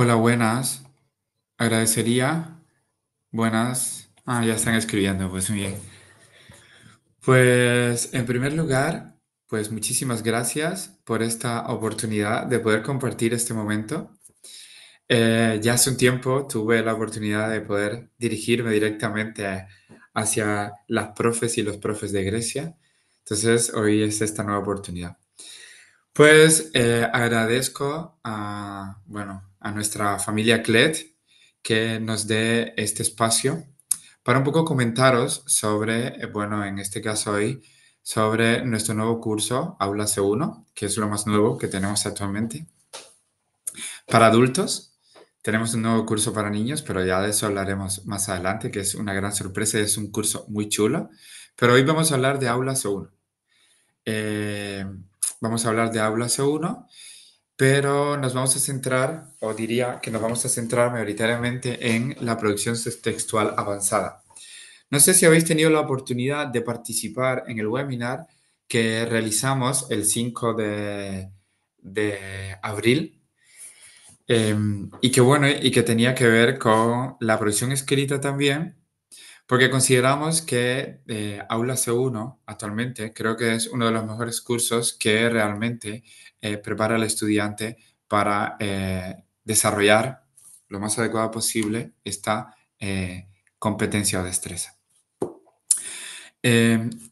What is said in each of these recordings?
Hola, buenas. Agradecería. Buenas. Ya están escribiendo, pues muy bien. Pues en primer lugar, pues muchísimas gracias por esta oportunidad de poder compartir este momento. Ya hace un tiempo tuve la oportunidad de poder dirigirme directamente hacia las profes y los profes de Grecia. Entonces, hoy es esta nueva oportunidad. Pues agradezco a nuestra familia CLED que nos dé este espacio para un poco comentaros sobre, en este caso hoy, sobre nuestro nuevo curso Aula C1, que es lo más nuevo que tenemos actualmente. Para adultos, tenemos un nuevo curso para niños, pero ya de eso hablaremos más adelante, que es una gran sorpresa y es un curso muy chulo. Pero hoy vamos a hablar de Aula C1. Eh, Vamos a hablar de Aula C1, pero nos vamos a centrar, o diría que nos vamos a centrar mayoritariamente en la producción textual avanzada. No sé si habéis tenido la oportunidad de participar en el webinar que realizamos el 5 de abril, y que tenía que ver con la producción escrita también, porque consideramos que Aula C1 actualmente creo que es uno de los mejores cursos que realmente prepara al estudiante para desarrollar lo más adecuado posible esta competencia o destreza.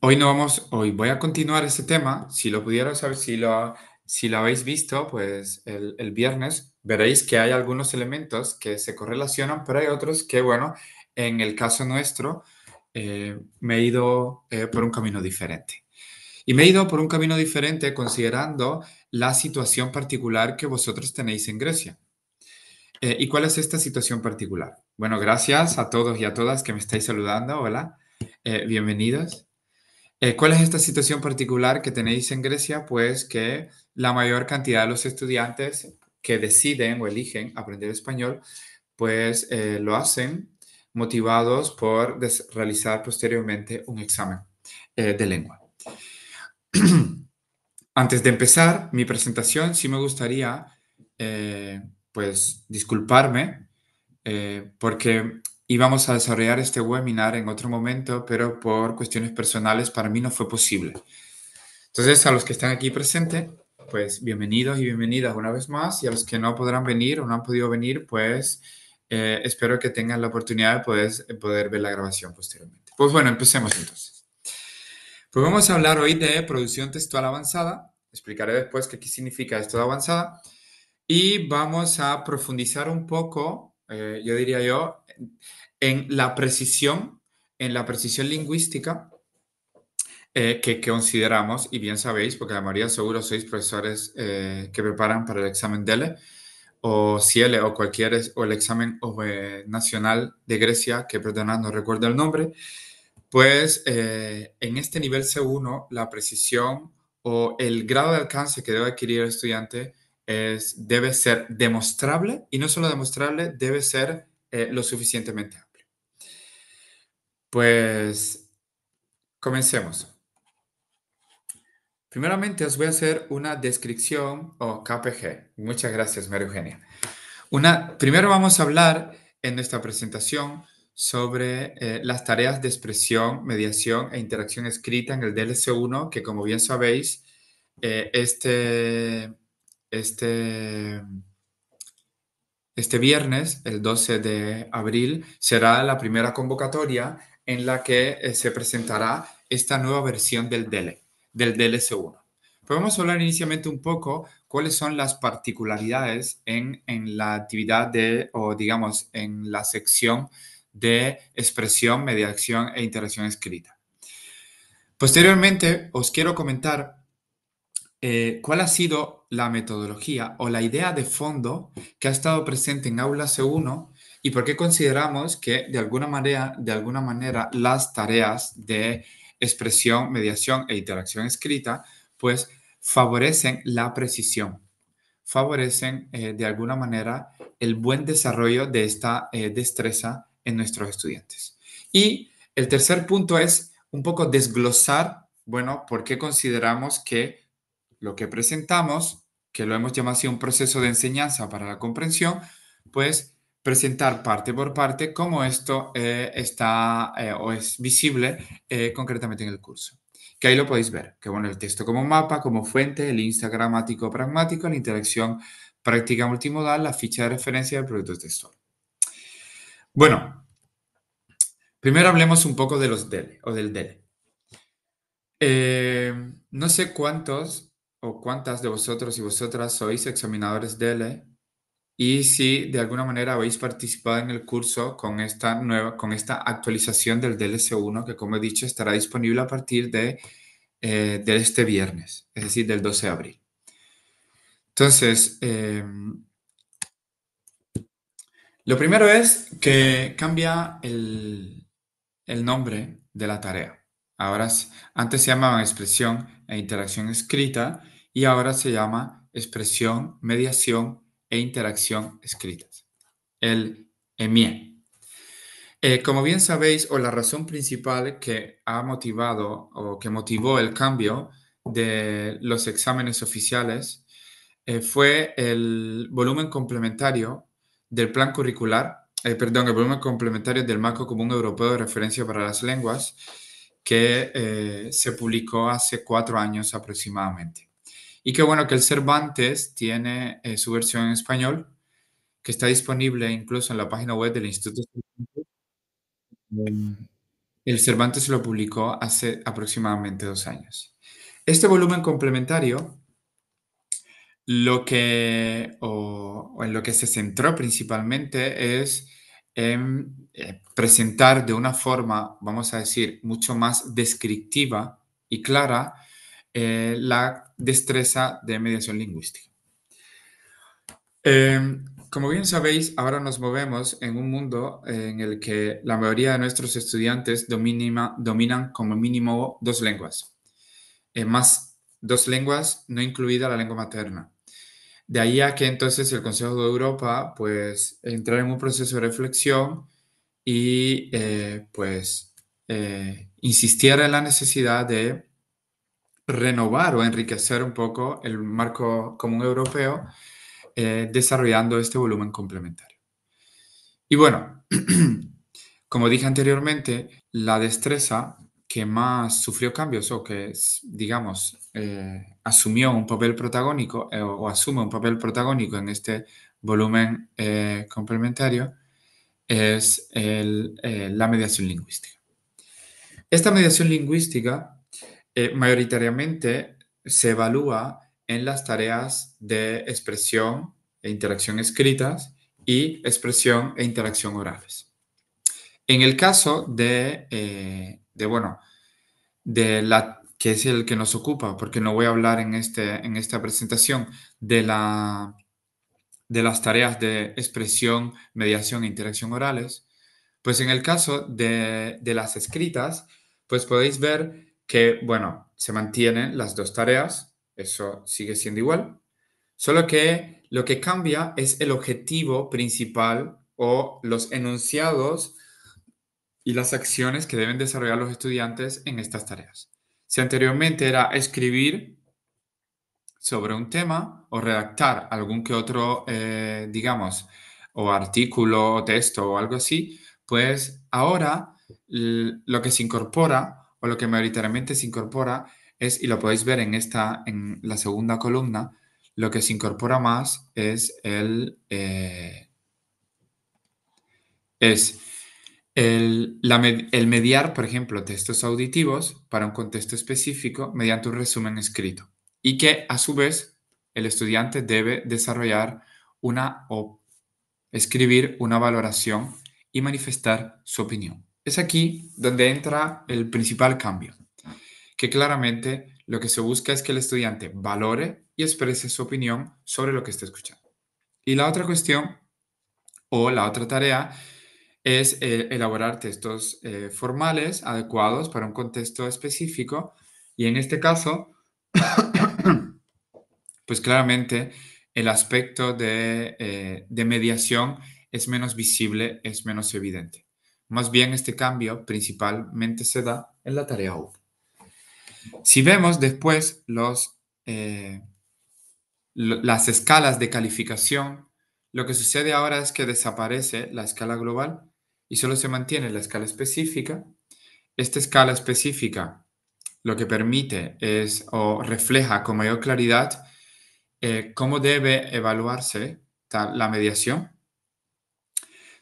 Hoy voy a continuar ese tema. Si lo pudierais saber, si lo habéis visto, pues el viernes veréis que hay algunos elementos que se correlacionan, pero hay otros que, bueno, en el caso nuestro, me he ido por un camino diferente. Y me he ido por un camino diferente considerando la situación particular que vosotros tenéis en Grecia. ¿Y cuál es esta situación particular? Bueno, gracias a todos y a todas que me estáis saludando. Hola, bienvenidos. ¿Cuál es esta situación particular que tenéis en Grecia? Pues que la mayor cantidad de los estudiantes que deciden o eligen aprender español, pues lo hacen motivados por realizar posteriormente un examen de lengua. Antes de empezar mi presentación, sí me gustaría, pues, disculparme porque íbamos a desarrollar este webinar en otro momento, pero por cuestiones personales para mí no fue posible. Entonces, a los que están aquí presentes, pues bienvenidos y bienvenidas una vez más, y a los que no podrán venir o no han podido venir, pues espero que tengan la oportunidad de poder ver la grabación posteriormente. Pues bueno, empecemos entonces. Pues vamos a hablar hoy de producción textual avanzada. Explicaré después qué significa esto de avanzada. Y vamos a profundizar un poco, yo diría yo, en en la precisión lingüística que consideramos, y bien sabéis, porque la mayoría seguro sois profesores que preparan para el examen DELE o CIELE o o el examen nacional de Grecia, que perdona, no recuerdo el nombre, pues en este nivel C1 la precisión o el grado de alcance que debe adquirir el estudiante debe ser demostrable y no solo demostrable, debe ser lo suficientemente amplio. Pues comencemos. Primeramente os voy a hacer una descripción o KPG. Muchas gracias, María Eugenia. Primero vamos a hablar en nuestra presentación sobre las tareas de expresión, mediación e interacción escrita en el DLC1, que como bien sabéis, eh, este, este, este viernes, el 12 de abril, será la primera convocatoria en la que se presentará esta nueva versión del DLC1. Pues vamos a hablar inicialmente un poco cuáles son las particularidades en la actividad o digamos, en la sección de expresión, mediación e interacción escrita. Posteriormente, os quiero comentar cuál ha sido la metodología o la idea de fondo que ha estado presente en Aula C1 y por qué consideramos que de alguna manera las tareas de expresión, mediación e interacción escrita pues favorecen la precisión, favorecen de alguna manera el buen desarrollo de esta destreza en nuestros estudiantes. Y el tercer punto es un poco desglosar, bueno, por qué consideramos que lo que presentamos, que lo hemos llamado así un proceso de enseñanza para la comprensión, pues presentar parte por parte cómo esto está o es visible concretamente en el curso. Que ahí lo podéis ver, que bueno, el texto como mapa, como fuente, el Insta gramático pragmático, la interacción práctica multimodal, la ficha de referencia del producto textual. Bueno, primero hablemos un poco de los DELE o del DELE. No sé cuántos o cuántas de vosotros y vosotras sois examinadores DELE y si de alguna manera habéis participado en el curso con esta actualización del DLS1 que como he dicho estará disponible a partir de este viernes, es decir, del 12 de abril. Entonces, lo primero es que cambia el nombre de la tarea. Antes se llamaba expresión e interacción escrita y ahora se llama expresión, mediación e interacción escritas. El EMIE. Como bien sabéis, o la razón principal que ha motivado o que motivó el cambio de los exámenes oficiales fue el volumen complementario del plan curricular, perdón, el volumen complementario del Marco Común Europeo de Referencia para las Lenguas, que se publicó hace 4 años aproximadamente. Y qué bueno que el Cervantes tiene su versión en español, que está disponible incluso en la página web del Instituto Cervantes. El Cervantes lo publicó hace aproximadamente 2 años. Este volumen complementario o en lo que se centró principalmente es en presentar de una forma, vamos a decir, mucho más descriptiva y clara la destreza de mediación lingüística. Como bien sabéis, ahora nos movemos en un mundo en el que la mayoría de nuestros estudiantes dominan como mínimo 2 lenguas, más 2 lenguas, no incluida la lengua materna. De ahí a que entonces el Consejo de Europa, pues, entrar en un proceso de reflexión y, pues, insistiera en la necesidad de renovar o enriquecer un poco el marco común europeo, desarrollando este volumen complementario. Y bueno, como dije anteriormente, la destreza que más sufrió cambios o que, digamos, asumió un papel protagónico o asume un papel protagónico en este volumen complementario es la mediación lingüística. Esta mediación lingüística mayoritariamente se evalúa en las tareas de expresión e interacción escritas y expresión e interacción orales. En el caso bueno, que es el que nos ocupa, porque no voy a hablar en esta presentación de, de las tareas de expresión, mediación e interacción orales, pues en el caso de las escritas, pues podéis ver que, bueno, se mantienen las 2 tareas, eso sigue siendo igual, solo que lo que cambia es el objetivo principal o los enunciados y las acciones que deben desarrollar los estudiantes en estas tareas. Si anteriormente era escribir sobre un tema o redactar algún que otro, digamos, o artículo o texto o algo así, pues ahora lo que se incorpora o lo que mayoritariamente se incorpora es, y lo podéis ver en la segunda columna, lo que se incorpora más es es el mediar, por ejemplo, textos auditivos para un contexto específico mediante un resumen escrito y que a su vez el estudiante debe desarrollar o escribir una valoración y manifestar su opinión. Es aquí donde entra el principal cambio, que claramente lo que se busca es que el estudiante valore y exprese su opinión sobre lo que está escuchando. Y la otra cuestión o la otra tarea es elaborar textos formales adecuados para un contexto específico y en este caso, pues claramente el aspecto de mediación es menos visible, es menos evidente. Más bien este cambio principalmente se da en la tarea 1. Si vemos después las escalas de calificación, Lo que sucede ahora es que desaparece la escala global y solo se mantiene la escala específica. Esta escala específica lo que permite es o refleja con mayor claridad cómo debe evaluarse la mediación.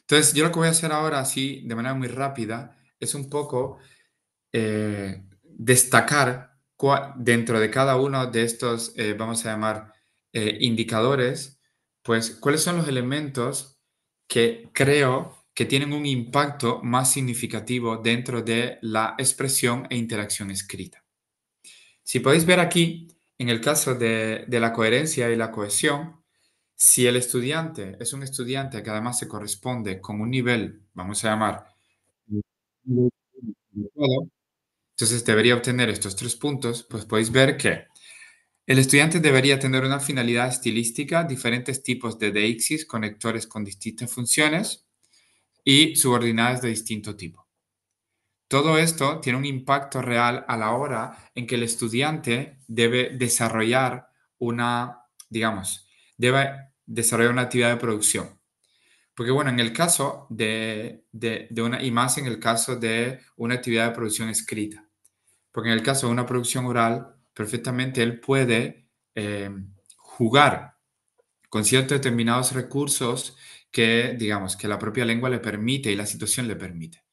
Entonces, yo lo que voy a hacer ahora, así de manera muy rápida, es un poco destacar dentro de cada uno de estos, vamos a llamar, indicadores, pues cuáles son los elementos que creo que tienen un impacto más significativo dentro de la expresión e interacción escrita. Si podéis ver aquí, en el caso de la coherencia y la cohesión, si el estudiante es un estudiante que además se corresponde con un nivel, vamos a llamar, adecuado, entonces debería obtener estos 3 puntos, pues podéis ver que el estudiante debería tener una finalidad estilística, diferentes tipos de deixis, conectores con distintas funciones y subordinadas de distinto tipo. Todo esto tiene un impacto real a la hora en que el estudiante debe desarrollar digamos, debe desarrollar una actividad de producción. Porque bueno, en el caso y más en el caso de una actividad de producción escrita. Porque en el caso de una producción oral, perfectamente él puede jugar con ciertos determinados recursos que, digamos, que la propia lengua le permite y la situación le permite.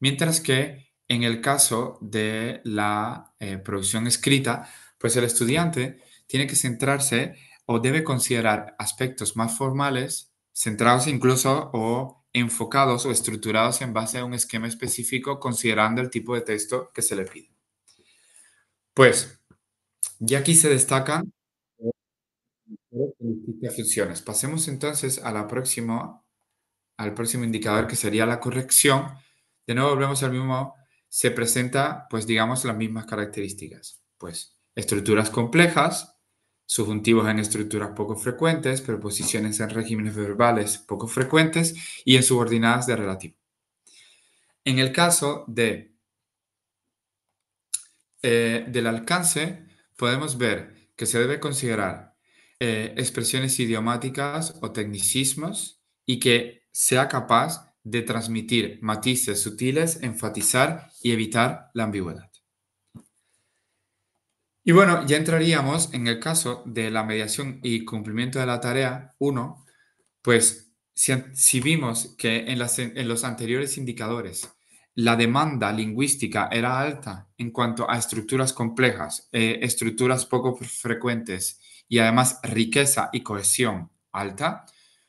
Mientras que en el caso de la producción escrita, pues el estudiante tiene que centrarse o debe considerar aspectos más formales, centrados incluso o enfocados o estructurados en base a un esquema específico, considerando el tipo de texto que se le pide. Pues, ya aquí se destacan distintas funciones. Pasemos entonces al próximo indicador que sería la corrección. De nuevo volvemos al mismo, se presenta, pues digamos, las mismas características. Pues estructuras complejas, subjuntivos en estructuras poco frecuentes, preposiciones en regímenes verbales poco frecuentes y en subordinadas de relativo. En el caso del alcance, podemos ver que se debe considerar expresiones idiomáticas o tecnicismos y que sea capaz de transmitir matices sutiles, enfatizar y evitar la ambigüedad. Y bueno, ya entraríamos en el caso de la mediación y cumplimiento de la tarea uno, pues si vimos que en los anteriores indicadores la demanda lingüística era alta en cuanto a estructuras complejas, estructuras poco frecuentes y además riqueza y cohesión alta,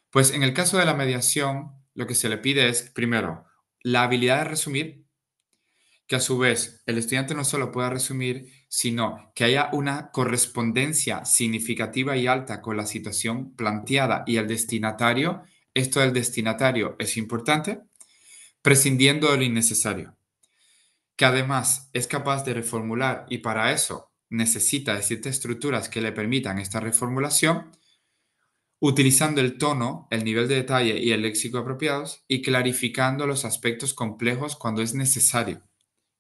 pues en el caso de la mediación lo que se le pide es, primero, la habilidad de resumir, que a su vez el estudiante no solo pueda resumir, sino que haya una correspondencia significativa y alta con la situación planteada y el destinatario. Esto del destinatario es importante, prescindiendo de lo innecesario, que además es capaz de reformular y para eso necesita de ciertas estructuras que le permitan esta reformulación, utilizando el tono, el nivel de detalle y el léxico apropiados y clarificando los aspectos complejos cuando es necesario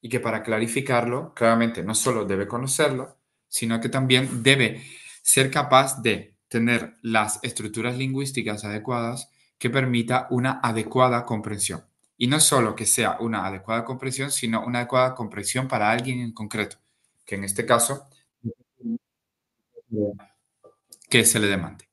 y que para clarificarlo, claramente no solo debe conocerlo, sino que también debe ser capaz de tener las estructuras lingüísticas adecuadas que permita una adecuada comprensión. Y no solo que sea una adecuada comprensión, sino una adecuada comprensión para alguien en concreto, que en este caso, que se le demande.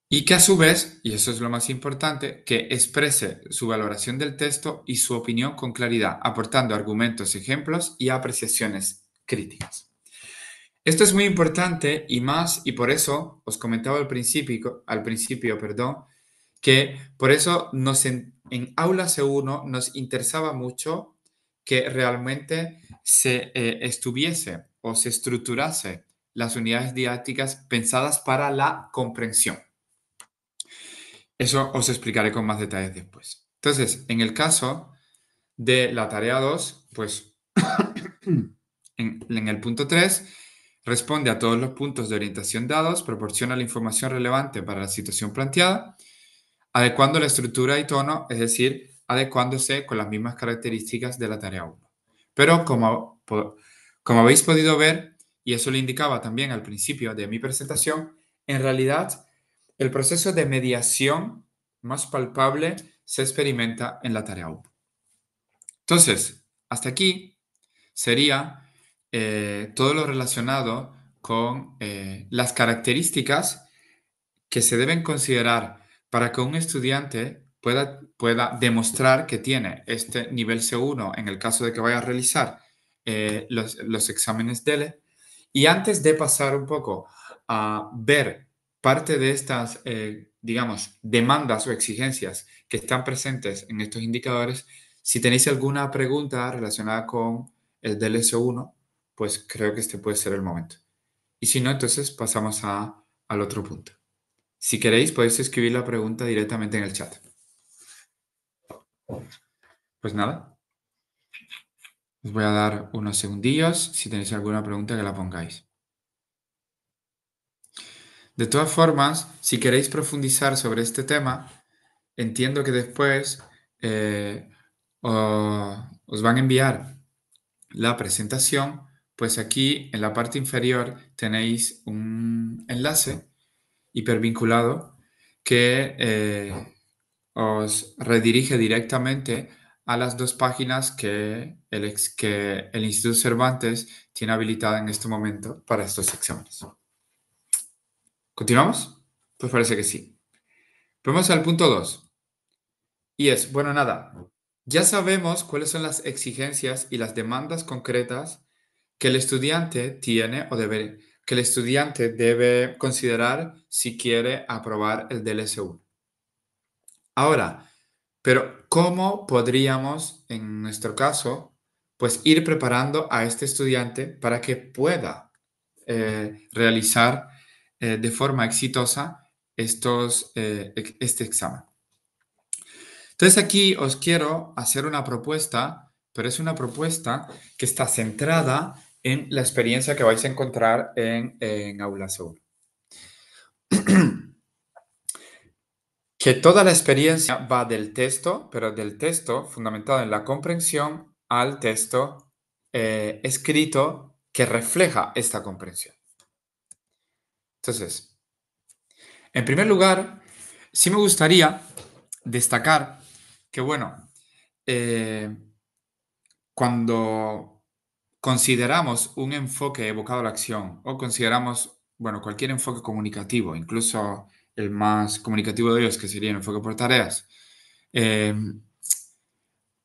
Y que a su vez, y eso es lo más importante, que exprese su valoración del texto y su opinión con claridad, aportando argumentos, ejemplos y apreciaciones críticas. Esto es muy importante y más, y por eso os comentaba al principio, perdón, que por eso en Aula C1 nos interesaba mucho que realmente se estuviese o se estructurase las unidades didácticas pensadas para la comprensión. Eso os explicaré con más detalles después. Entonces, en el caso de la tarea 2, pues en el punto 3 responde a todos los puntos de orientación dados, proporciona la información relevante para la situación planteada, adecuando la estructura y tono, es decir, adecuándose con las mismas características de la tarea 1. Pero como habéis podido ver, y eso lo indicaba también al principio de mi presentación, en realidad el proceso de mediación más palpable se experimenta en la tarea 1. Entonces, hasta aquí sería todo lo relacionado con las características que se deben considerar para que un estudiante pueda demostrar que tiene este nivel C1 en el caso de que vaya a realizar los exámenes DELE. Y antes de pasar un poco a ver parte de estas, digamos, demandas o exigencias que están presentes en estos indicadores, si tenéis alguna pregunta relacionada con el DLS1, pues creo que este puede ser el momento. Y si no, entonces pasamos al otro punto. Si queréis, podéis escribir la pregunta directamente en el chat. Pues nada, os voy a dar unos segundillos. Si tenéis alguna pregunta, que la pongáis. De todas formas, si queréis profundizar sobre este tema, entiendo que después os van a enviar la presentación. Pues aquí en la parte inferior tenéis un enlace hipervinculado que os redirige directamente a las dos páginas que el Instituto Cervantes tiene habilitada en este momento para estos exámenes. ¿Continuamos? Pues parece que sí. Vamos al punto 2. Y es, bueno, nada, ya sabemos cuáles son las exigencias y las demandas concretas que el estudiante tiene que el estudiante debe considerar si quiere aprobar el DLS1. Ahora, pero ¿cómo podríamos, en nuestro caso, pues ir preparando a este estudiante para que pueda realizar de forma exitosa este examen? Entonces aquí os quiero hacer una propuesta, pero es una propuesta que está centrada en la experiencia que vais a encontrar en Aula Seguro. Que toda la experiencia va del texto, pero del texto fundamentado en la comprensión al texto escrito que refleja esta comprensión. Entonces, en primer lugar, sí me gustaría destacar que, bueno, eh, cuando consideramos un enfoque evocado a la acción o consideramos, bueno, cualquier enfoque comunicativo, incluso el más comunicativo de ellos, que sería el enfoque por tareas, eh,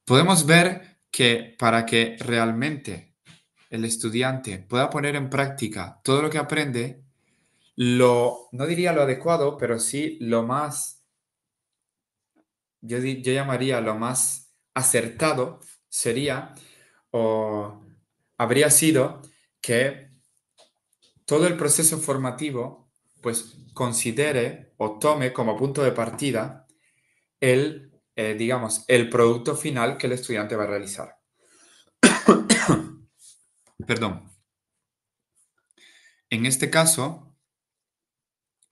podemos ver que para que realmente el estudiante pueda poner en práctica todo lo que aprende, no diría lo adecuado, pero sí lo más, yo llamaría lo más acertado sería o habría sido que todo el proceso formativo pues considere o tome como punto de partida digamos, el producto final que el estudiante va a realizar. Perdón. En este caso,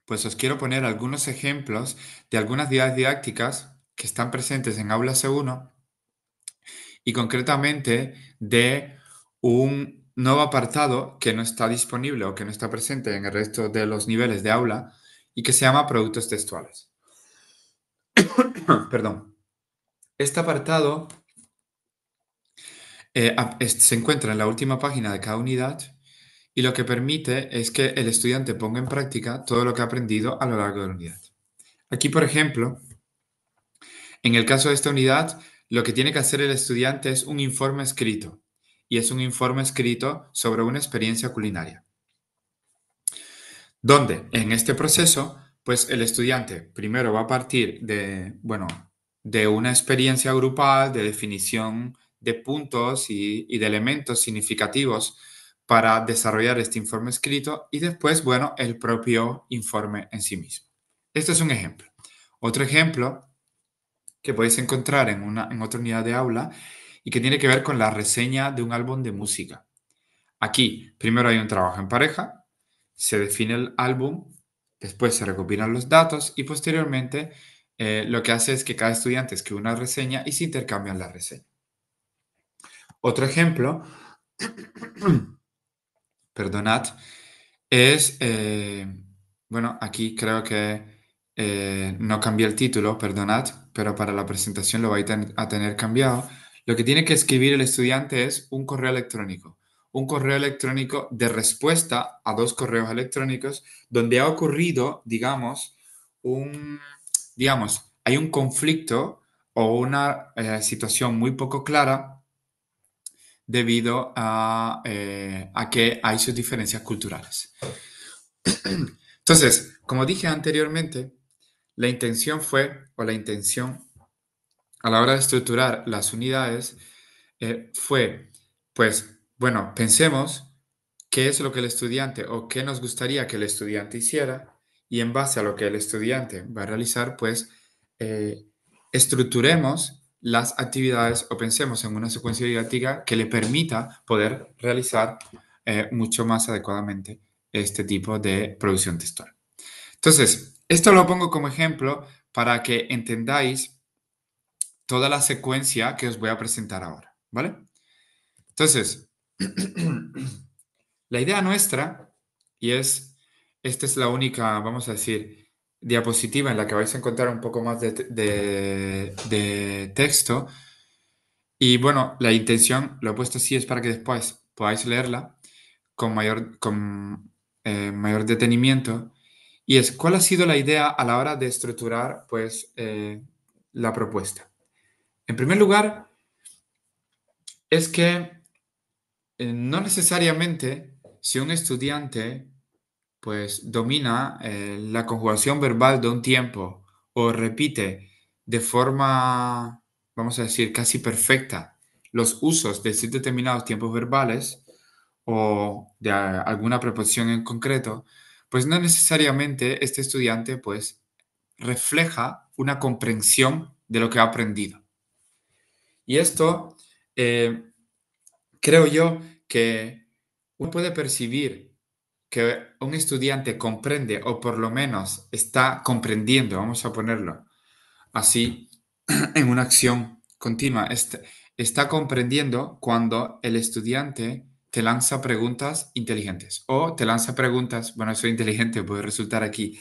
pues os quiero poner algunos ejemplos de algunas guías didácticas que están presentes en Aula C1 y concretamente de un nuevo apartado que no está disponible o que no está presente en el resto de los niveles de aula y que se llama productos textuales. Perdón. Este apartado se encuentra en la última página de cada unidad y lo que permite es que el estudiante ponga en práctica todo lo que ha aprendido a lo largo de la unidad. Aquí, por ejemplo, en el caso de esta unidad, lo que tiene que hacer el estudiante es un informe escrito y es un informe escrito sobre una experiencia culinaria, donde en este proceso, pues el estudiante primero va a partir de, bueno, de una experiencia grupal, de definición de puntos y de elementos significativos para desarrollar este informe escrito y después, bueno, el propio informe en sí mismo. Este es un ejemplo. Otro ejemplo que podéis encontrar en otra unidad de aula y que tiene que ver con la reseña de un álbum de música. Aquí, primero hay un trabajo en pareja, se define el álbum, después se recopilan los datos y posteriormente lo que hace es que cada estudiante escribe una reseña y se intercambian la reseña. Otro ejemplo, perdonad, es, bueno, aquí creo que no cambié el título, perdonad, pero para la presentación lo vais a tener cambiado. Lo que tiene que escribir el estudiante es un correo electrónico. Un correo electrónico de respuesta a dos correos electrónicos donde ha ocurrido, un, hay un conflicto o una situación muy poco clara debido a que hay sus diferencias culturales. Entonces, como dije anteriormente, la intención fue, o la intención a la hora de estructurar las unidades, fue, pues, bueno, pensemos qué es lo que el estudiante o qué nos gustaría que el estudiante hiciera y en base a lo que el estudiante va a realizar, pues, eh, estructuremos las actividades o pensemos en una secuencia didáctica que le permita poder realizar mucho más adecuadamente este tipo de producción textual. Entonces, esto lo pongo como ejemplo para que entendáis toda la secuencia que os voy a presentar ahora, ¿vale? Entonces, la idea nuestra, y esta es la única, vamos a decir, diapositiva en la que vais a encontrar un poco más de texto, y bueno, la intención, lo he puesto así, es para que después podáis leerla con mayor detenimiento, y es cuál ha sido la idea a la hora de estructurar, pues, la propuesta. En primer lugar, es que no necesariamente si un estudiante pues domina la conjugación verbal de un tiempo o repite de forma, vamos a decir, casi perfecta los usos de ciertos determinados tiempos verbales o de alguna preposición en concreto, pues no necesariamente este estudiante pues refleja una comprensión de lo que ha aprendido. Y esto eh, creo yo que uno puede percibir que un estudiante comprende o por lo menos está comprendiendo, vamos a ponerlo así, en una acción continua. Está comprendiendo cuando el estudiante te lanza preguntas inteligentes o te lanza preguntas, bueno, eso inteligente puede resultar aquí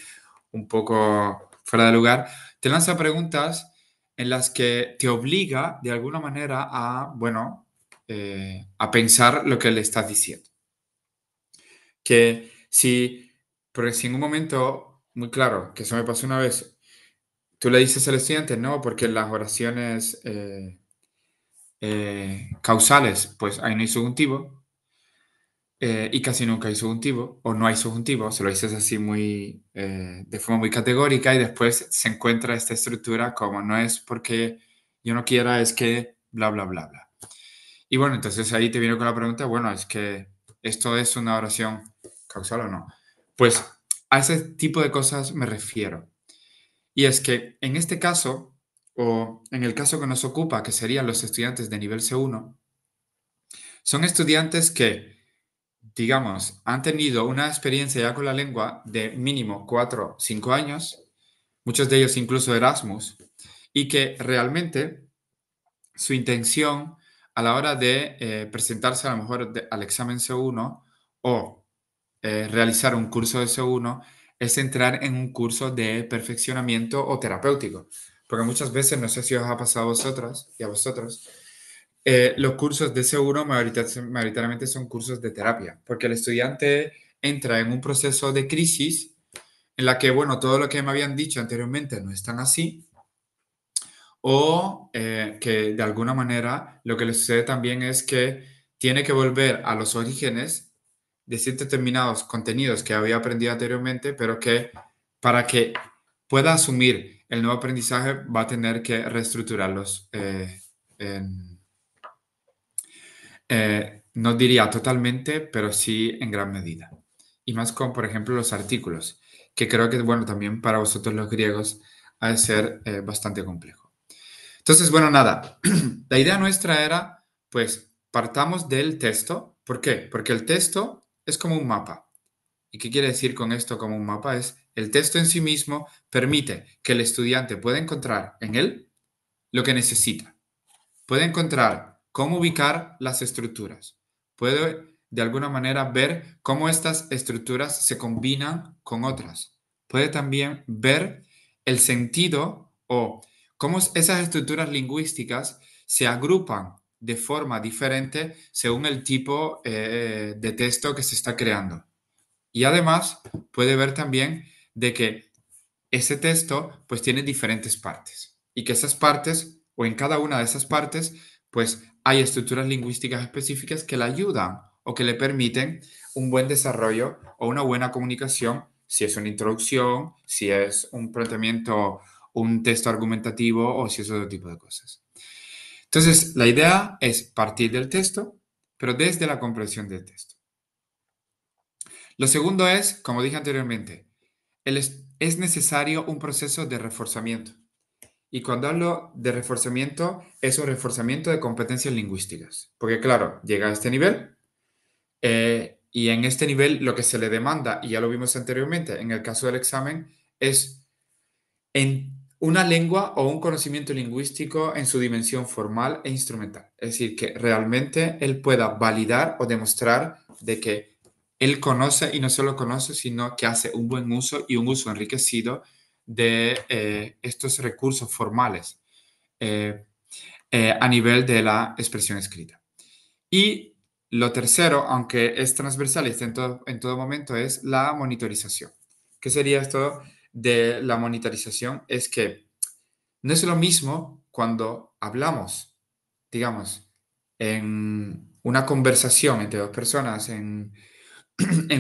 un poco fuera de lugar, te lanza preguntas en las que te obliga de alguna manera a, bueno, a pensar lo que le estás diciendo. Que si, porque si en un momento muy claro, que eso me pasó una vez, tú le dices al estudiante, no, porque las oraciones causales, pues ahí no hay subjuntivo, y casi nunca hay subjuntivo, o no hay subjuntivo, se lo dices así muy, de forma muy categórica y después se encuentra esta estructura como no es porque yo no quiera, es que bla, bla, bla, bla. Y bueno, entonces ahí te viene con la pregunta, bueno, es que esto es una oración causal o no. Pues a ese tipo de cosas me refiero. Y es que en este caso, o en el caso que nos ocupa, que serían los estudiantes de nivel C1, son estudiantes que, digamos, han tenido una experiencia ya con la lengua de mínimo 4 o 5 años, muchos de ellos incluso Erasmus, y que realmente su intención a la hora de presentarse a lo mejor al examen C1 o realizar un curso de C1 es entrar en un curso de perfeccionamiento o terapéutico. Porque muchas veces, no sé si os ha pasado a vosotras y a vosotros, los cursos de C1 mayoritariamente son cursos de terapia, porque el estudiante entra en un proceso de crisis en la que, bueno, todo lo que me habían dicho anteriormente no es tan así, o que de alguna manera lo que le sucede también es que tiene que volver a los orígenes de ciertos determinados contenidos que había aprendido anteriormente, pero que para que pueda asumir el nuevo aprendizaje va a tener que reestructurarlos. No diría totalmente, pero sí en gran medida. Y más con, por ejemplo, los artículos, que creo que, bueno, también para vosotros los griegos ha de ser bastante complejo. Entonces, bueno, nada, la idea nuestra era, pues, partamos del texto. ¿Por qué? Porque el texto es como un mapa. ¿Y qué quiere decir con esto como un mapa? Es el texto en sí mismo permite que el estudiante pueda encontrar en él lo que necesita. Puede encontrar cómo ubicar las estructuras. Puede, de alguna manera, ver cómo estas estructuras se combinan con otras. Puede también ver el sentido o cómo esas estructuras lingüísticas se agrupan de forma diferente según el tipo de texto que se está creando. Y además puede ver también de que ese texto pues tiene diferentes partes y que esas partes o en cada una de esas partes pues hay estructuras lingüísticas específicas que le ayudan o que le permiten un buen desarrollo o una buena comunicación, si es una introducción, si es un planteamiento, un texto argumentativo o si es otro tipo de cosas. Entonces, la idea es partir del texto, pero desde la comprensión del texto. Lo segundo es, como dije anteriormente, es necesario un proceso de reforzamiento. Y cuando hablo de reforzamiento, es un reforzamiento de competencias lingüísticas. Porque claro, llega a este nivel y en este nivel lo que se le demanda, y ya lo vimos anteriormente en el caso del examen, es en una lengua o un conocimiento lingüístico en su dimensión formal e instrumental. Es decir, que realmente él pueda validar o demostrar de que él conoce y no solo conoce, sino que hace un buen uso y un uso enriquecido de estos recursos formales eh, a nivel de la expresión escrita. Y lo tercero, aunque es transversal y está en todo momento, es la monitorización. ¿Qué sería esto de la monitorización? Es que no es lo mismo cuando hablamos, digamos, en una conversación entre dos personas, en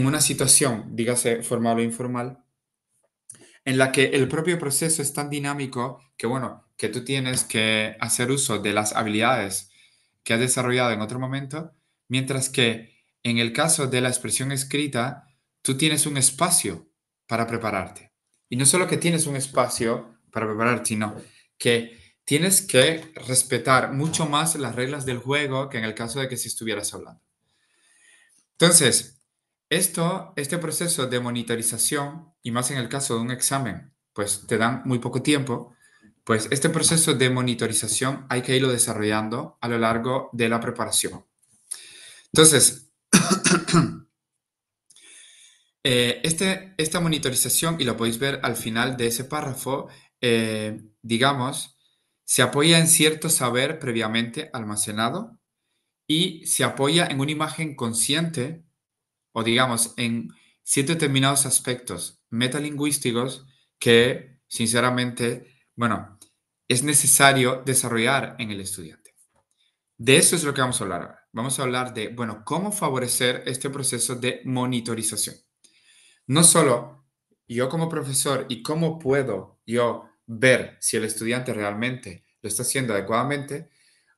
una situación, dígase formal o informal, en la que el propio proceso es tan dinámico que, bueno, que tú tienes que hacer uso de las habilidades que has desarrollado en otro momento, mientras que en el caso de la expresión escrita, tú tienes un espacio para prepararte. Y no solo que tienes un espacio para prepararte, sino que tienes que respetar mucho más las reglas del juego que en el caso de que si estuvieras hablando. Entonces, este proceso de monitorización, y más en el caso de un examen, pues te dan muy poco tiempo, pues este proceso de monitorización hay que irlo desarrollando a lo largo de la preparación. Entonces, esta monitorización, y lo podéis ver al final de ese párrafo, digamos, se apoya en cierto saber previamente almacenado y se apoya en una imagen consciente o digamos, en ciertos determinados aspectos metalingüísticos que, sinceramente, bueno, es necesario desarrollar en el estudiante. De eso es lo que vamos a hablar ahora. Vamos a hablar de, bueno, cómo favorecer este proceso de monitorización. No solo yo como profesor y cómo puedo yo ver si el estudiante realmente lo está haciendo adecuadamente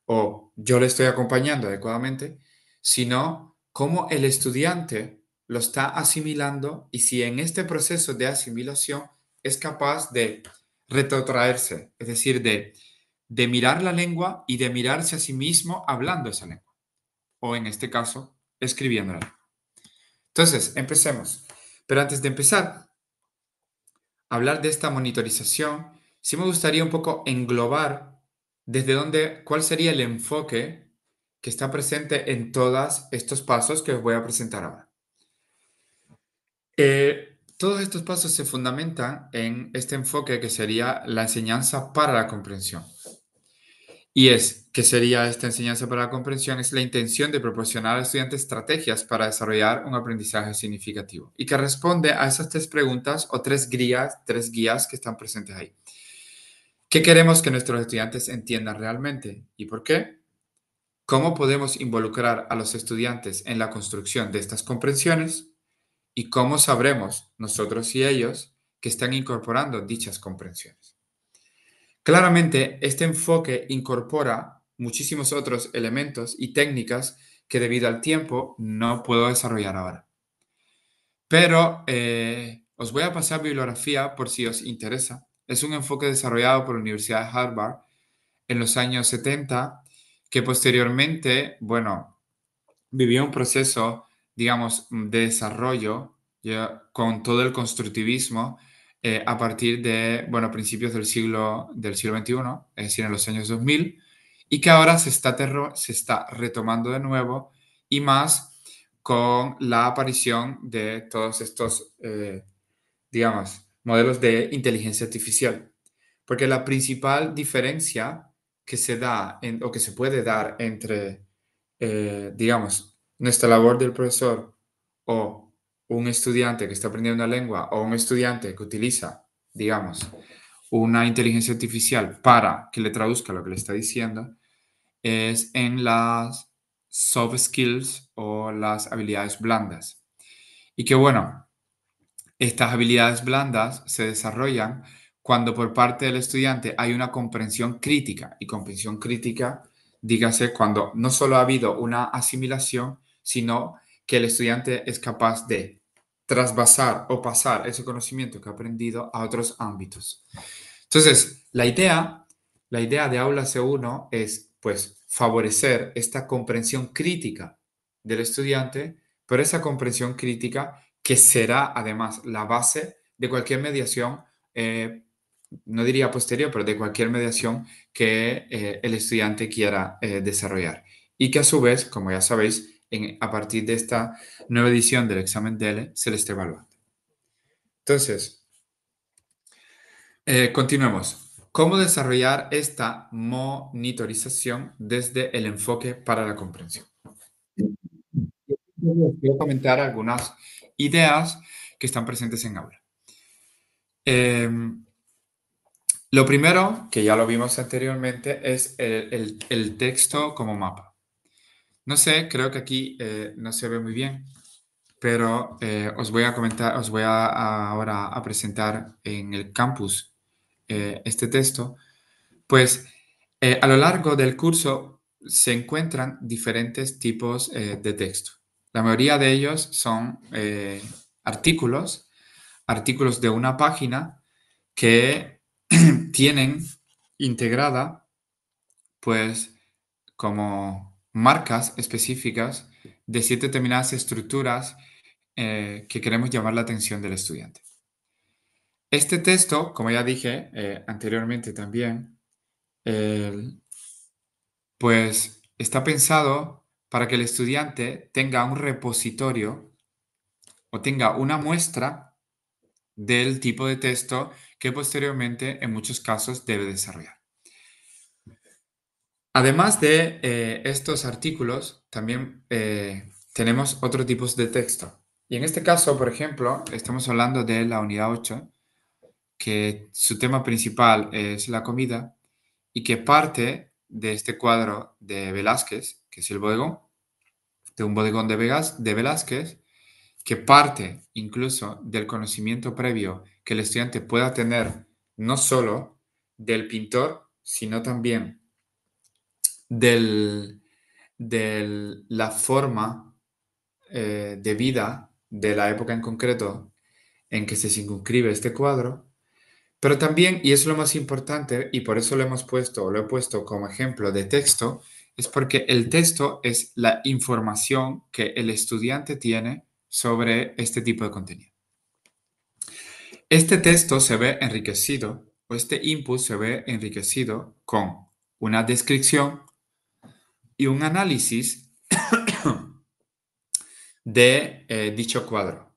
o yo le estoy acompañando adecuadamente, sino cómo el estudiante lo está asimilando y si en este proceso de asimilación es capaz de retrotraerse, es decir, de mirar la lengua y de mirarse a sí mismo hablando esa lengua, o en este caso, escribiéndola. Entonces, empecemos. Pero antes de empezar a hablar de esta monitorización, sí me gustaría un poco englobar desde dónde, cuál sería el enfoque que está presente en todos estos pasos que os voy a presentar ahora. Todos estos pasos se fundamentan en este enfoque que sería la enseñanza para la comprensión. Y es, ¿qué sería esta enseñanza para la comprensión? Es la intención de proporcionar al estudiante estrategias para desarrollar un aprendizaje significativo y que responde a esas tres preguntas o tres guías que están presentes ahí. ¿Qué queremos que nuestros estudiantes entiendan realmente y por qué? ¿Cómo podemos involucrar a los estudiantes en la construcción de estas comprensiones? ¿Y cómo sabremos nosotros y ellos que están incorporando dichas comprensiones? Claramente, este enfoque incorpora muchísimos otros elementos y técnicas que debido al tiempo no puedo desarrollar ahora. Pero os voy a pasar bibliografía por si os interesa. Es un enfoque desarrollado por la Universidad de Harvard en los años 70 que posteriormente, bueno, vivió un proceso, digamos, de desarrollo ya, con todo el constructivismo a partir de, bueno, principios del siglo XXI, es decir, en los años 2000, y que ahora se está retomando de nuevo y más con la aparición de todos estos, digamos, modelos de inteligencia artificial. Porque la principal diferencia que se da o que se puede dar entre, digamos, nuestra labor del profesor o un estudiante que está aprendiendo una lengua o un estudiante que utiliza, digamos, una inteligencia artificial para que le traduzca lo que le está diciendo, es en las soft skills o las habilidades blandas. Y que bueno, estas habilidades blandas se desarrollan cuando por parte del estudiante hay una comprensión crítica. Y comprensión crítica, dígase, cuando no solo ha habido una asimilación, sino que el estudiante es capaz de trasvasar o pasar ese conocimiento que ha aprendido a otros ámbitos. Entonces, la idea de Aula C1 es, pues, favorecer esta comprensión crítica del estudiante, pero esa comprensión crítica que será además la base de cualquier mediación, no diría posterior, pero de cualquier mediación que el estudiante quiera desarrollar. Y que a su vez, como ya sabéis, a partir de esta nueva edición del examen DELE se le esté evaluando. Entonces, continuemos. ¿Cómo desarrollar esta monitorización desde el enfoque para la comprensión? Voy a comentar algunas ideas que están presentes en aula. Em, lo primero, que ya lo vimos anteriormente, es el texto como mapa. No sé, creo que aquí no se ve muy bien, pero os voy a comentar, os voy ahora a presentar en el campus este texto. Pues a lo largo del curso se encuentran diferentes tipos de texto. La mayoría de ellos son artículos, artículos de una página que tienen integrada, pues, como marcas específicas de ciertas determinadas estructuras que queremos llamar la atención del estudiante. Este texto, como ya dije anteriormente también, el- pues está pensado para que el estudiante tenga un repositorio o tenga una muestra del tipo de texto que posteriormente en muchos casos debe desarrollar. Además de estos artículos, también tenemos otros tipos de texto. Y en este caso, por ejemplo, estamos hablando de la unidad 8, que su tema principal es la comida y que parte de este cuadro de Velázquez, que es el bodegón, de un bodegón de Velázquez, que parte incluso del conocimiento previo que el estudiante pueda tener no solo del pintor, sino también del, de la forma de vida de la época en concreto en que se circunscribe este cuadro, pero también, y es lo más importante, y por eso lo hemos puesto, o lo he puesto como ejemplo de texto, es porque el texto es la información que el estudiante tiene sobre este tipo de contenido. Este texto se ve enriquecido, o este input se ve enriquecido con una descripción y un análisis de dicho cuadro,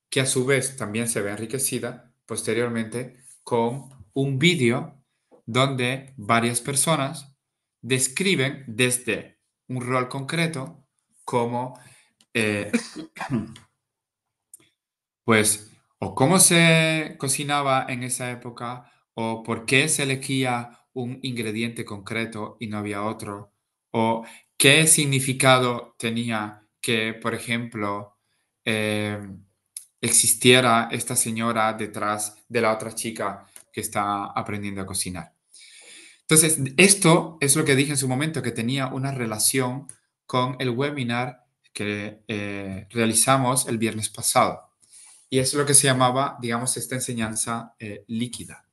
que a su vez también se ve enriquecida posteriormente con un vídeo donde varias personas describen desde un rol concreto cómo, eh, pues, o cómo se cocinaba en esa época, o por qué se elegía un ingrediente concreto y no había otro, o qué significado tenía que, por ejemplo, existiera esta señora detrás de la otra chica que está aprendiendo a cocinar. Entonces, esto es lo que dije en su momento, que tenía una relación con el webinar que realizamos el viernes pasado. Y es lo que se llamaba, digamos, esta enseñanza líquida.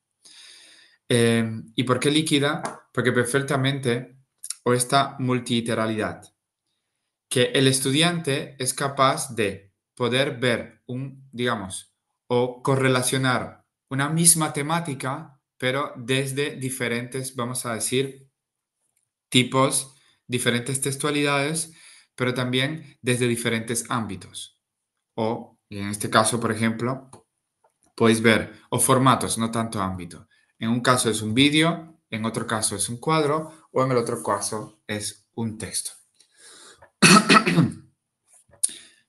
¿Y por qué líquida? Porque perfectamente, o esta multiliteralidad, que el estudiante es capaz de poder ver digamos, o correlacionar una misma temática, pero desde diferentes, vamos a decir, tipos, diferentes textualidades, pero también desde diferentes ámbitos. O, en este caso, por ejemplo, Podéis ver, o formatos, no tanto ámbito. En un caso es un vídeo, en otro caso es un cuadro o en el otro caso es un texto.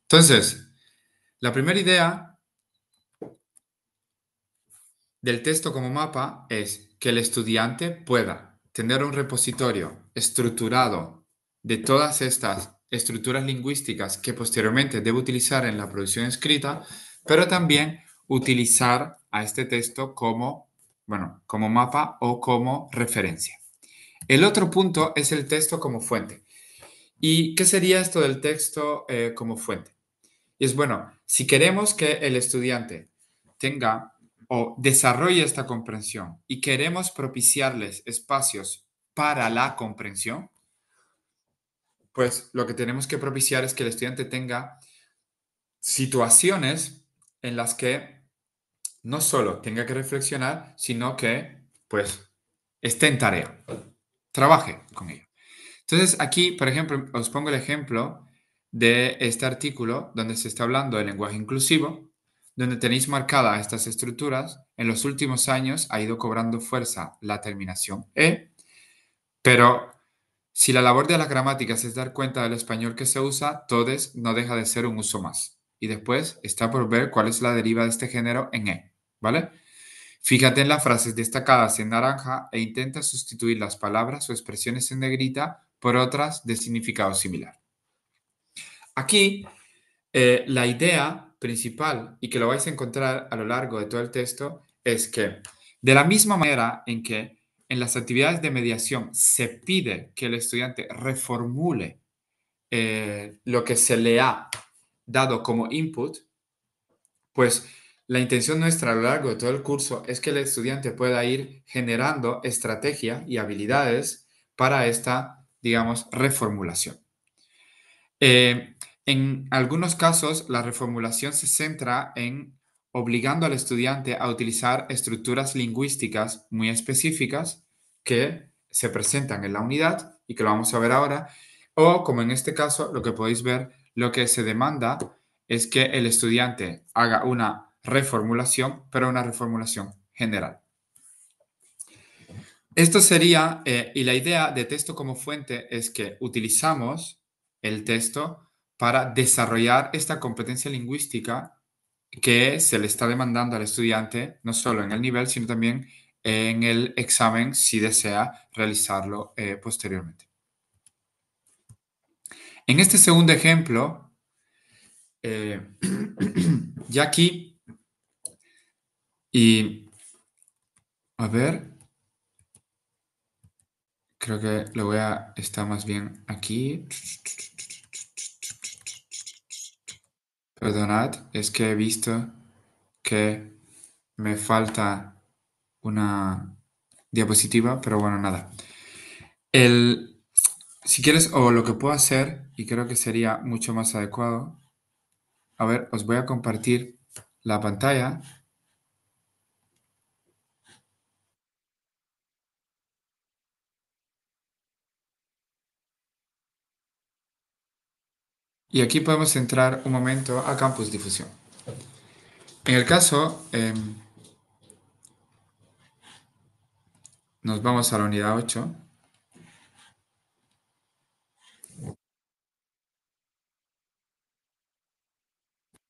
Entonces, la primera idea del texto como mapa es que el estudiante pueda tener un repositorio estructurado de todas estas estructuras lingüísticas que posteriormente debe utilizar en la producción escrita, pero también utilizar a este texto como, bueno, como mapa o como referencia. El otro punto es el texto como fuente. ¿Y qué sería esto del texto como fuente? Y es bueno, si queremos que el estudiante tenga o desarrolle esta comprensión y queremos propiciarles espacios para la comprensión, pues lo que tenemos que propiciar es que el estudiante tenga situaciones en las que no solo tenga que reflexionar, sino que pues esté en tarea, trabaje con ello. Entonces, aquí, por ejemplo, os pongo el ejemplo de este artículo donde se está hablando del lenguaje inclusivo, donde tenéis marcadas estas estructuras. En los últimos años ha ido cobrando fuerza la terminación E, pero si la labor de las gramáticas es dar cuenta del español que se usa, todes no deja de ser un uso más. Y después está por ver cuál es la deriva de este género en E, ¿vale? Fíjate en las frases destacadas en naranja e intenta sustituir las palabras o expresiones en negrita por otras de significado similar. Aquí, la idea principal, y que lo vais a encontrar a lo largo de todo el texto, es que de la misma manera en que en las actividades de mediación se pide que el estudiante reformule lo que se le ha dado como input, pues la intención nuestra a lo largo de todo el curso es que el estudiante pueda ir generando estrategia y habilidades para esta, digamos, reformulación. Eh, en algunos casos, la reformulación se centra en obligando al estudiante a utilizar estructuras lingüísticas muy específicas que se presentan en la unidad y que lo vamos a ver ahora, o como en este caso, lo que podéis ver, lo que se demanda es que el estudiante haga una reformulación, pero una reformulación general. Esto sería, y la idea de texto como fuente es que utilizamos el texto para desarrollar esta competencia lingüística que se le está demandando al estudiante, no solo en el nivel, sino también en el examen si desea realizarlo posteriormente. En este segundo ejemplo, eh, ya aquí, y a ver, creo que lo voy a estar más bien aquí. Perdonad, es que he visto que me falta una diapositiva, pero bueno, nada. El, si quieres, o lo que puedo hacer, y creo que sería mucho más adecuado, a ver, os voy a compartir la pantalla. Y aquí podemos entrar un momento a Campus Difusión. En el caso, nos vamos a la unidad 8.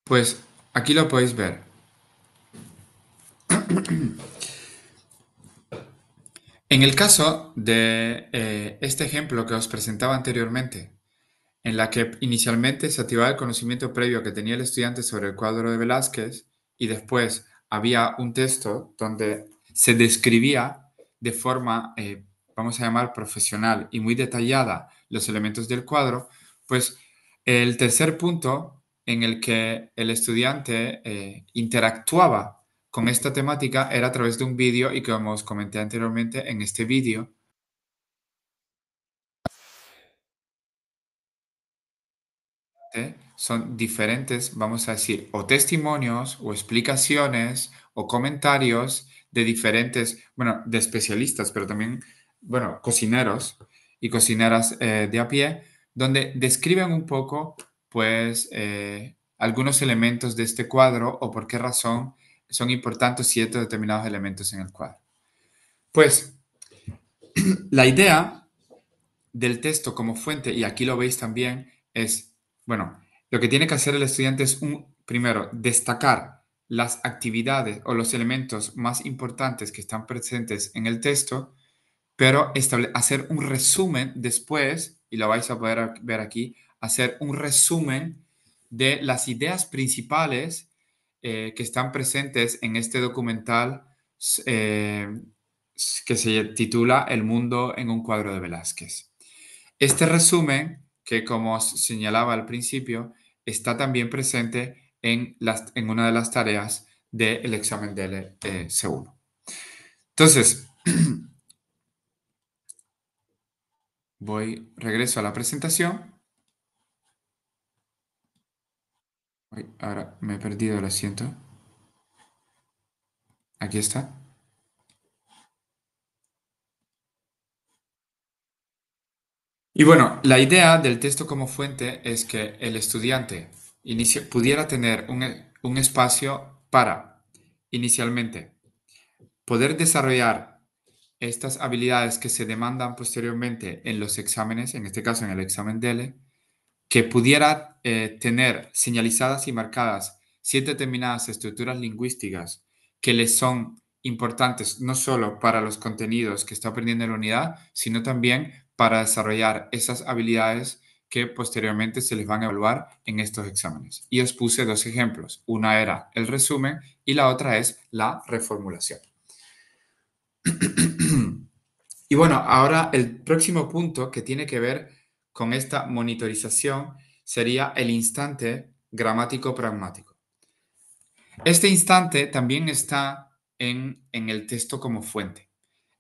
Pues aquí lo podéis ver. En el caso de este ejemplo que os presentaba anteriormente, en la que inicialmente se activaba el conocimiento previo que tenía el estudiante sobre el cuadro de Velázquez y después había un texto donde se describía de forma, vamos a llamar, profesional y muy detallada los elementos del cuadro, pues el tercer punto en el que el estudiante interactuaba con esta temática era a través de un vídeo y como os comenté anteriormente, en este vídeo son diferentes, vamos a decir, o testimonios o explicaciones o comentarios de diferentes, bueno, de especialistas, pero también, bueno, cocineros y cocineras de a pie, donde describen un poco, pues, algunos elementos de este cuadro o por qué razón son importantes ciertos determinados elementos en el cuadro. Pues la idea del texto como fuente, y aquí lo veis también, es, bueno, lo que tiene que hacer el estudiante es, primero, destacar las actividades o los elementos más importantes que están presentes en el texto, pero hacer un resumen después, y lo vais a poder ver aquí, hacer un resumen de las ideas principales que están presentes en este documental que se titula El mundo en un cuadro de Velázquez. Este resumen, que como os señalaba al principio, está también presente en una de las tareas del examen del C1. Entonces, regreso a la presentación. Ay, ahora me he perdido, lo siento. Aquí está. Y bueno, la idea del texto como fuente es que el estudiante pudiera tener un espacio para, inicialmente, poder desarrollar estas habilidades que se demandan posteriormente en los exámenes, en este caso en el examen DELE, que pudiera tener señalizadas y marcadas ciertas determinadas estructuras lingüísticas que les son importantes no solo para los contenidos que está aprendiendo en la unidad, sino también para desarrollar esas habilidades que posteriormente se les van a evaluar en estos exámenes. Y os puse dos ejemplos. Una era el resumen y la otra es la reformulación. Y bueno, ahora el próximo punto que tiene que ver con esta monitorización sería el instante gramático pragmático. Este instante también está en el texto como fuente.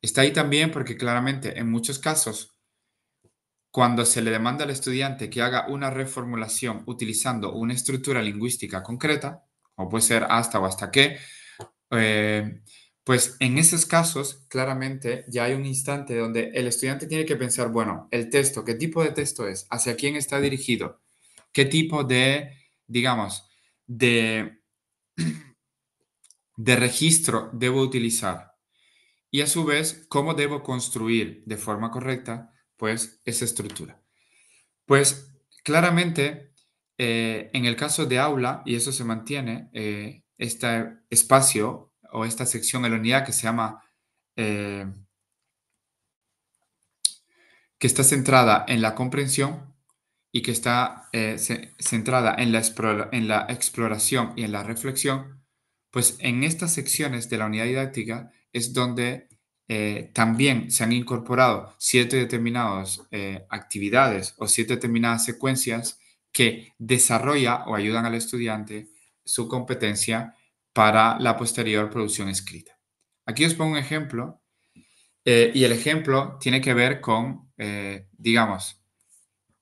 Está ahí también porque claramente en muchos casos, cuando se le demanda al estudiante que haga una reformulación utilizando una estructura lingüística concreta, o puede ser hasta o hasta qué, eh, pues en esos casos, claramente ya hay un instante donde el estudiante tiene que pensar, bueno, el texto, ¿qué tipo de texto es? ¿Hacia quién está dirigido? ¿Qué tipo de, digamos, de, de registro debo utilizar? Y a su vez, ¿cómo debo construir de forma correcta, pues, esa estructura? Pues claramente, en el caso de aula, y eso se mantiene, este espacio o esta sección en la unidad que se llama, eh, que está centrada en la comprensión y que está centrada en en la exploración y en la reflexión, pues en estas secciones de la unidad didáctica es donde también se han incorporado ciertas determinadas actividades o ciertas determinadas secuencias que desarrolla o ayudan al estudiante su competencia para la posterior producción escrita. Aquí os pongo un ejemplo y el ejemplo tiene que ver con, digamos,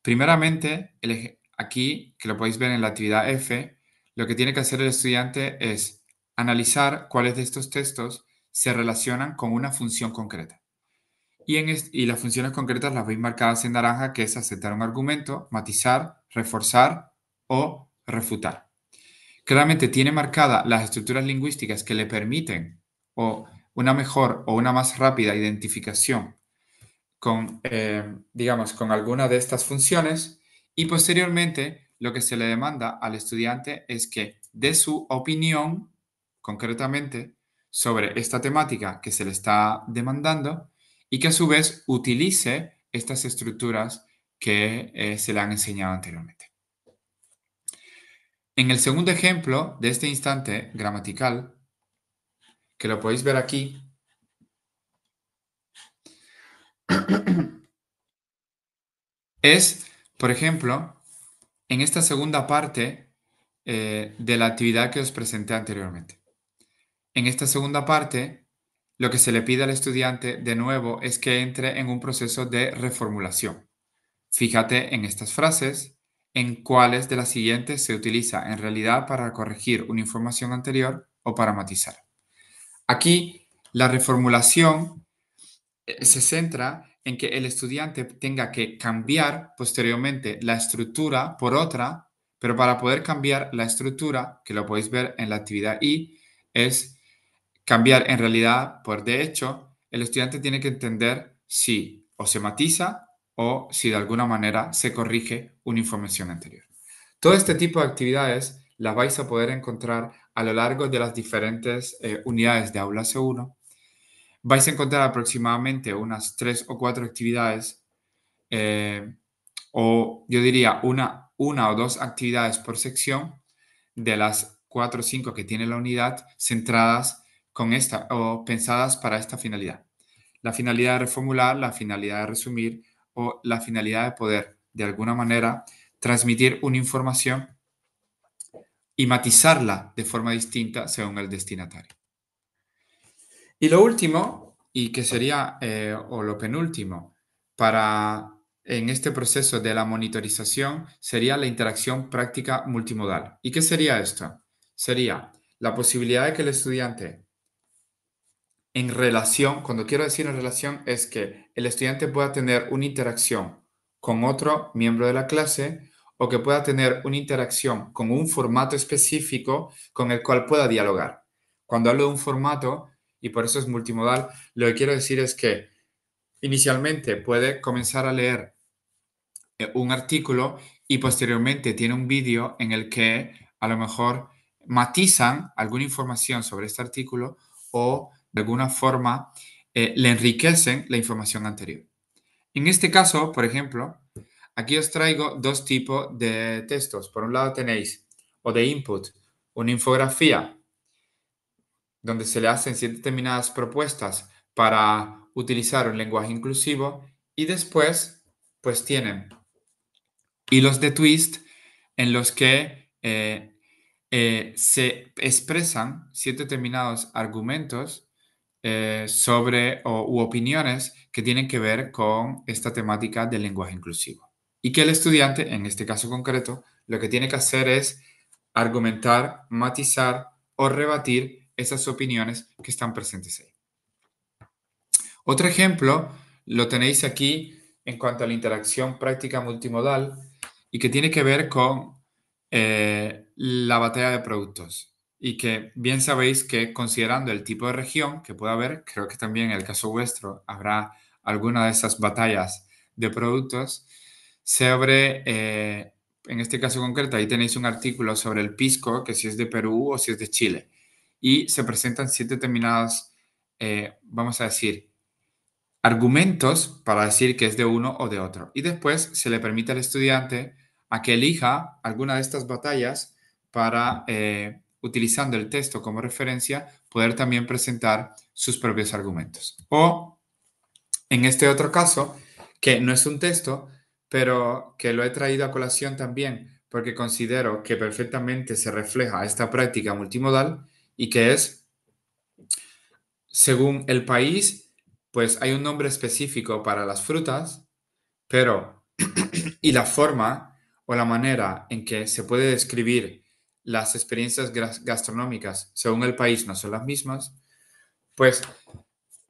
primeramente, aquí, que lo podéis ver en la actividad F, lo que tiene que hacer el estudiante es analizar cuáles de estos textos se relacionan con una función concreta. Y las funciones concretas las veis marcadas en naranja, que es aceptar un argumento, matizar, reforzar o refutar. Claramente tiene marcadas las estructuras lingüísticas que le permiten o una mejor o una más rápida identificación con, digamos, con alguna de estas funciones y posteriormente lo que se le demanda al estudiante es que dé su opinión concretamente sobre esta temática que se le está demandando y que a su vez utilice estas estructuras que se le han enseñado anteriormente. En el segundo ejemplo de este instante gramatical, que lo podéis ver aquí, es, por ejemplo, en esta segunda parte de la actividad que os presenté anteriormente. En esta segunda parte, lo que se le pide al estudiante de nuevo es que entre en un proceso de reformulación. Fíjate en estas frases, en cuáles de las siguientes se utiliza en realidad para corregir una información anterior o para matizar. Aquí, la reformulación se centra en que el estudiante tenga que cambiar posteriormente la estructura por otra, pero para poder cambiar la estructura, que lo podéis ver en la actividad I, es cambiar en realidad por de hecho. El estudiante tiene que entender si o se matiza o si de alguna manera se corrige una información anterior. Todo este tipo de actividades las vais a poder encontrar a lo largo de las diferentes unidades de Aula C1. Vais a encontrar aproximadamente unas 3 o 4 actividades, eh, o yo diría una o dos actividades por sección de las 4 o 5 que tiene la unidad, centradas con esta o pensadas para esta finalidad. La finalidad de reformular, la finalidad de resumir o la finalidad de poder, de alguna manera, transmitir una información y matizarla de forma distinta según el destinatario. Y lo último, y que sería, o lo penúltimo, para en este proceso de la monitorización, sería la interacción práctica multimodal. ¿Y qué sería esto? Sería la posibilidad de que el estudiante, en relación, cuando quiero decir en relación, es que el estudiante pueda tener una interacción con otro miembro de la clase o que pueda tener una interacción con un formato específico con el cual pueda dialogar. Cuando hablo de un formato, y por eso es multimodal, lo que quiero decir es que inicialmente puede comenzar a leer un artículo y posteriormente tiene un vídeo en el que a lo mejor matizan alguna información sobre este artículo o de alguna forma le enriquecen la información anterior. En este caso, por ejemplo, aquí os traigo dos tipos de textos. Por un lado tenéis, o de input, una infografía donde se le hacen ciertas determinadas propuestas para utilizar un lenguaje inclusivo y después, pues tienen hilos de twist en los que se expresan ciertos determinados argumentos sobre u opiniones que tienen que ver con esta temática del lenguaje inclusivo. Y que el estudiante, en este caso concreto, lo que tiene que hacer es argumentar, matizar o rebatir esas opiniones que están presentes ahí. Otro ejemplo lo tenéis aquí en cuanto a la interacción práctica multimodal y que tiene que ver con la batalla de productos. Y que bien sabéis que considerando el tipo de región que puede haber, creo que también en el caso vuestro habrá alguna de esas batallas de productos, sobre, en este caso concreto, ahí tenéis un artículo sobre el pisco, que si es de Perú o si es de Chile. Y se presentan 7 determinadas, vamos a decir, argumentos para decir que es de uno o de otro. Y después se le permite al estudiante a que elija alguna de estas batallas para, utilizando el texto como referencia, poder también presentar sus propios argumentos. O en este otro caso, que no es un texto, pero que lo he traído a colación también porque considero que perfectamente se refleja esta práctica multimodal y que es, según el país, pues hay un nombre específico para las frutas, pero y la forma o la manera en que se puede describir las experiencias gastronómicas según el país no son las mismas, pues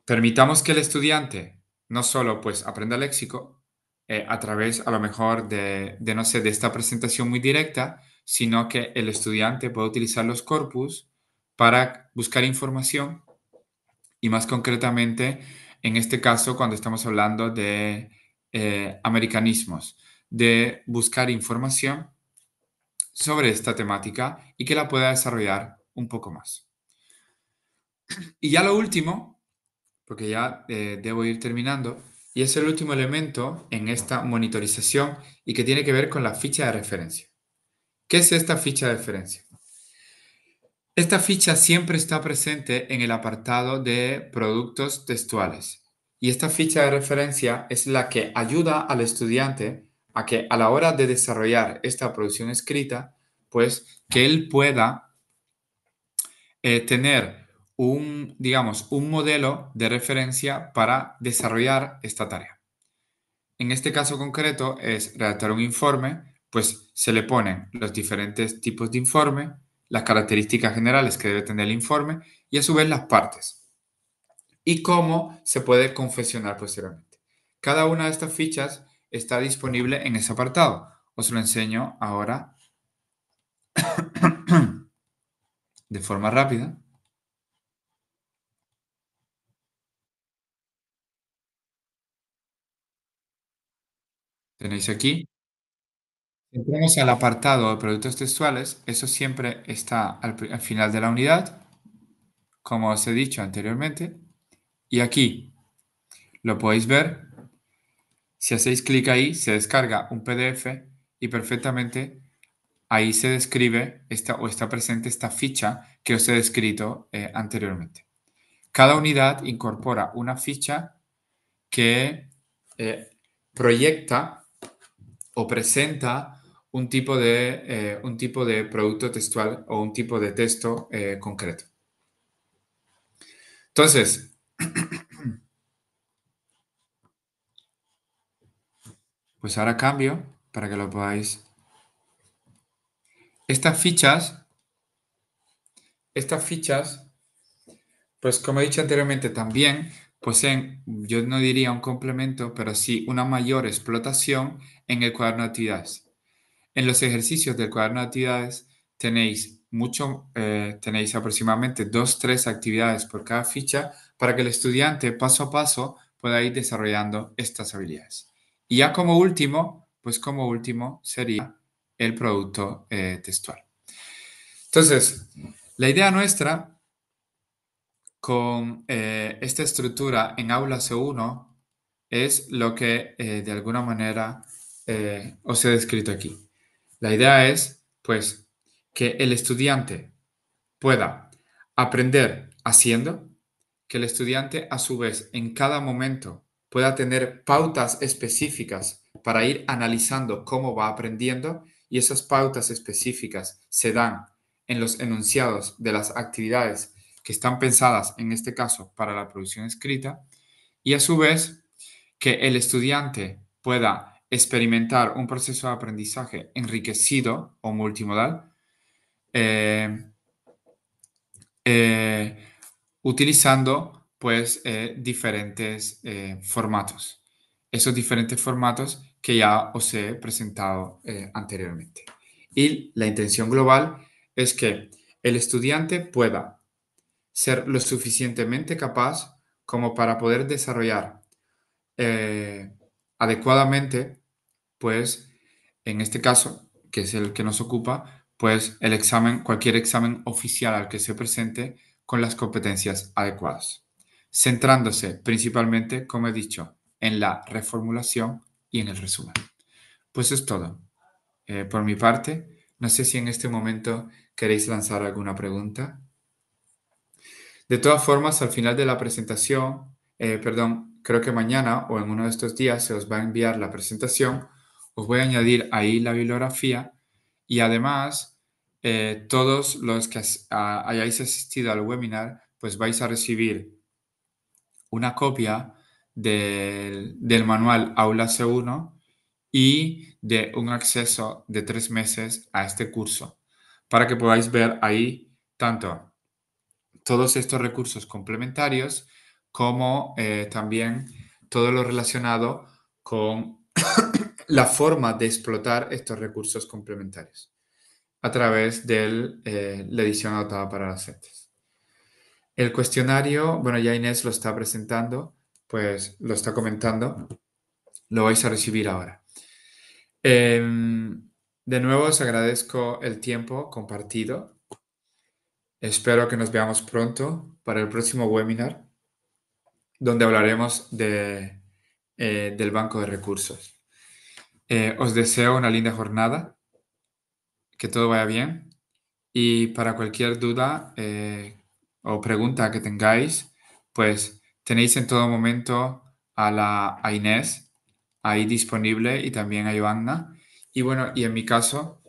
permitamos que el estudiante no solo pues aprenda léxico a través a lo mejor de, no sé, de esta presentación muy directa, sino que el estudiante puede utilizar los corpus para buscar información y más concretamente, en este caso, cuando estamos hablando de americanismos, de buscar información sobre esta temática y que la pueda desarrollar un poco más. Y ya lo último, porque ya debo ir terminando, y es el último elemento en esta monitorización y que tiene que ver con la ficha de referencia. ¿Qué es esta ficha de referencia? Esta ficha siempre está presente en el apartado de productos textuales y esta ficha de referencia es la que ayuda al estudiante a que a la hora de desarrollar esta producción escrita, pues que él pueda tener un, digamos, un modelo de referencia para desarrollar esta tarea. En este caso concreto es redactar un informe, pues se le ponen los diferentes tipos de informe, las características generales que debe tener el informe y a su vez las partes y cómo se puede confeccionar posteriormente. Cada una de estas fichas está disponible en ese apartado. Os lo enseño ahora de forma rápida. Tenéis aquí. Si entramos al apartado de productos textuales, eso siempre está al final de la unidad, como os he dicho anteriormente. Y aquí lo podéis ver. Si hacéis clic ahí, se descarga un PDF y perfectamente ahí se describe o está presente esta ficha que os he descrito anteriormente. Cada unidad incorpora una ficha que eh, proyecta o presenta un tipo de producto textual o un tipo de texto concreto. Entonces, pues ahora cambio para que lo podáis. Estas fichas, estas fichas, pues como he dicho anteriormente, también poseen, yo no diría un complemento, pero sí una mayor explotación en el cuaderno de actividades. En los ejercicios del cuaderno de actividades tenéis aproximadamente dos, tres actividades por cada ficha para que el estudiante paso a paso pueda ir desarrollando estas habilidades. Y ya como último, pues como último sería el producto textual. Entonces, la idea nuestra con esta estructura en aula C1 es lo que de alguna manera os he descrito aquí. La idea es, pues, que el estudiante pueda aprender haciendo, que el estudiante a su vez en cada momento pueda tener pautas específicas para ir analizando cómo va aprendiendo y esas pautas específicas se dan en los enunciados de las actividades que están pensadas en este caso para la producción escrita y a su vez que el estudiante pueda experimentar un proceso de aprendizaje enriquecido o multimodal eh, eh, utilizando pues diferentes formatos. Esos diferentes formatos que ya os he presentado anteriormente. Y la intención global es que el estudiante pueda ser lo suficientemente capaz como para poder desarrollar eh, adecuadamente, pues en este caso, que es el que nos ocupa, pues el examen, cualquier examen oficial al que se presente con las competencias adecuadas, centrándose principalmente, como he dicho, en la reformulación y en el resumen. Pues es todo. Por mi parte, no sé si en este momento queréis lanzar alguna pregunta. De todas formas, al final de la presentación, perdón, creo que mañana o en uno de estos días se os va a enviar la presentación. Os voy a añadir ahí la bibliografía y además todos los que hayáis asistido al webinar, pues vais a recibir una copia del manual Aula C1 y de un acceso de 3 meses a este curso para que podáis ver ahí tanto todos estos recursos complementarios, como también todo lo relacionado con la forma de explotar estos recursos complementarios a través de la edición adaptada para las CETES. El cuestionario, bueno, ya Inés lo está presentando, pues lo está comentando, lo vais a recibir ahora. De nuevo os agradezco el tiempo compartido. Espero que nos veamos pronto para el próximo webinar donde hablaremos del banco de recursos. Os deseo una linda jornada, que todo vaya bien y para cualquier duda o pregunta que tengáis, pues tenéis en todo momento a Inés ahí disponible y también a Joanna. Y bueno, y en mi caso,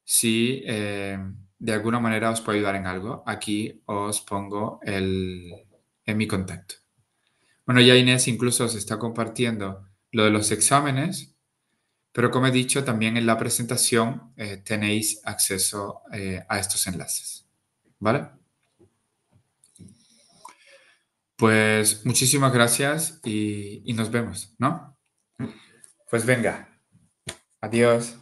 si de alguna manera os puedo ayudar en algo, aquí os pongo en mi contacto. Bueno, ya Inés incluso se está compartiendo lo de los exámenes, pero como he dicho, también en la presentación tenéis acceso a estos enlaces. ¿Vale? Pues muchísimas gracias y nos vemos, ¿no? Pues venga, adiós.